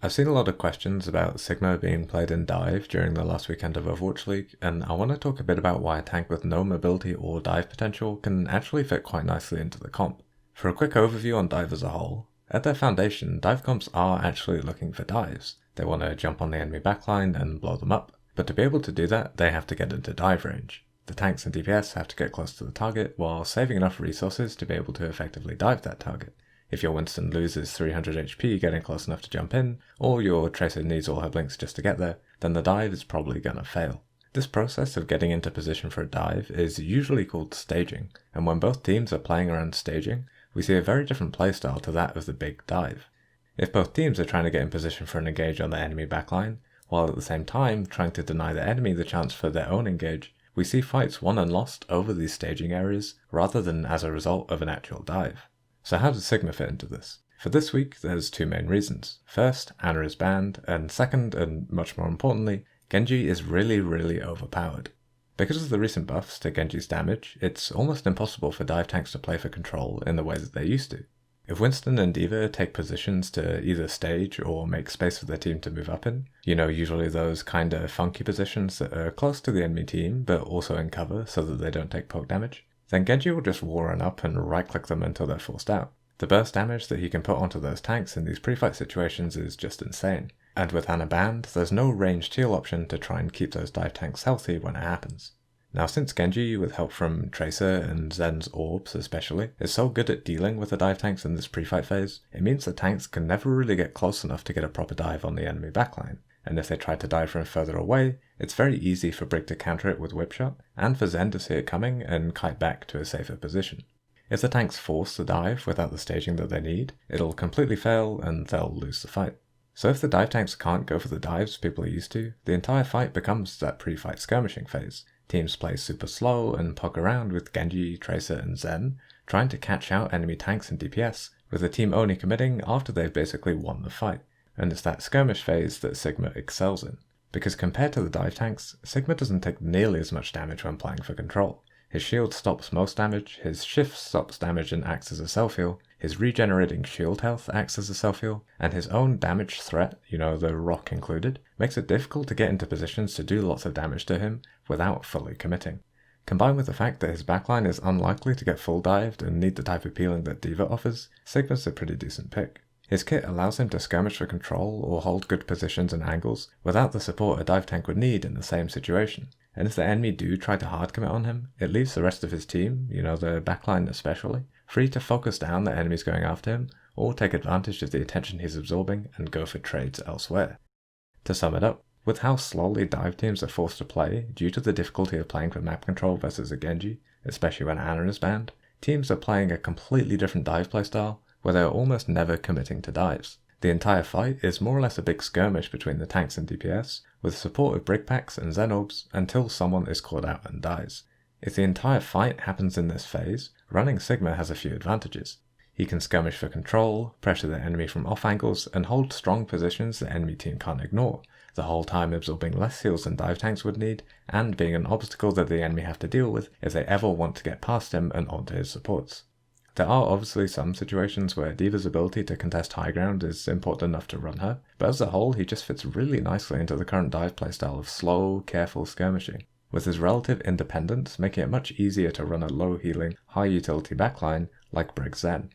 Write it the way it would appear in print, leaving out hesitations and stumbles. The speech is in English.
I've seen a lot of questions about Sigma being played in dive during the last weekend of Overwatch League, and I want to talk a bit about why a tank with no mobility or dive potential can actually fit quite nicely into the comp. For a quick overview on dive as a whole, at their foundation, dive comps are actually looking for dives. They want to jump on the enemy backline and blow them up, but to be able to do that, they have to get into dive range. The tanks and DPS have to get close to the target while saving enough resources to be able to effectively dive that target. If your Winston loses 300 HP getting close enough to jump in, or your Tracer needs all her blinks just to get there, then the dive is probably gonna fail. This process of getting into position for a dive is usually called staging, and when both teams are playing around staging, we see a very different playstyle to that of the big dive. If both teams are trying to get in position for an engage on the enemy backline, while at the same time trying to deny the enemy the chance for their own engage, we see fights won and lost over these staging areas rather than as a result of an actual dive. So how does Sigma fit into this? For this week, there's two main reasons. First, Ana is banned, and second, and much more importantly, Genji is really overpowered. Because of the recent buffs to Genji's damage, it's almost impossible for dive tanks to play for control in the way that they used to. If Winston and D.Va take positions to either stage or make space for their team to move up in, usually those kinda funky positions that are close to the enemy team but also in cover so that they don't take poke damage, then Genji will just wall run up and right-click them until they're forced out. The burst damage that he can put onto those tanks in these pre-fight situations is just insane, and with Ana banned, there's no ranged heal option to try and keep those dive tanks healthy when it happens. Now since Genji, with help from Tracer and Zen's orbs especially, is so good at dealing with the dive tanks in this pre-fight phase, it means the tanks can never really get close enough to get a proper dive on the enemy backline, and if they try to dive from further away, it's very easy for Brig to counter it with Whipshot, and for Zen to see it coming and kite back to a safer position. If the tanks force the dive without the staging that they need, it'll completely fail and they'll lose the fight. So if the dive tanks can't go for the dives people are used to, the entire fight becomes that pre-fight skirmishing phase. Teams play super slow and poke around with Genji, Tracer and Zen, trying to catch out enemy tanks and DPS, with the team only committing after they've basically won the fight. And it's that skirmish phase that Sigma excels in. Because compared to the dive tanks, Sigma doesn't take nearly as much damage when playing for control. His shield stops most damage, his shift stops damage and acts as a self-heal, his regenerating shield health acts as a self-heal, and his own damage threat, the rock included, makes it difficult to get into positions to do lots of damage to him without fully committing. Combined with the fact that his backline is unlikely to get full dived and need the type of peeling that D.Va offers, Sigma's a pretty decent pick. His kit allows him to skirmish for control or hold good positions and angles without the support a dive tank would need in the same situation. And if the enemy do try to hard commit on him, it leaves the rest of his team, the backline especially, free to focus down the enemies going after him or take advantage of the attention he's absorbing and go for trades elsewhere. To sum it up, with how slowly dive teams are forced to play due to the difficulty of playing for map control versus a Genji, especially when Ana is banned, teams are playing a completely different dive playstyle where they're almost never committing to dives. The entire fight is more or less a big skirmish between the tanks and DPS, with support of Brig Packs and Zen Orbs until someone is caught out and dies. If the entire fight happens in this phase, running Sigma has a few advantages. He can skirmish for control, pressure the enemy from off angles, and hold strong positions the enemy team can't ignore, the whole time absorbing less heals than dive tanks would need, and being an obstacle that the enemy have to deal with if they ever want to get past him and onto his supports. There are obviously some situations where D.Va's ability to contest high ground is important enough to run her, but as a whole he just fits really nicely into the current dive playstyle of slow, careful skirmishing, with his relative independence making it much easier to run a low healing, high utility backline like Brig Zen.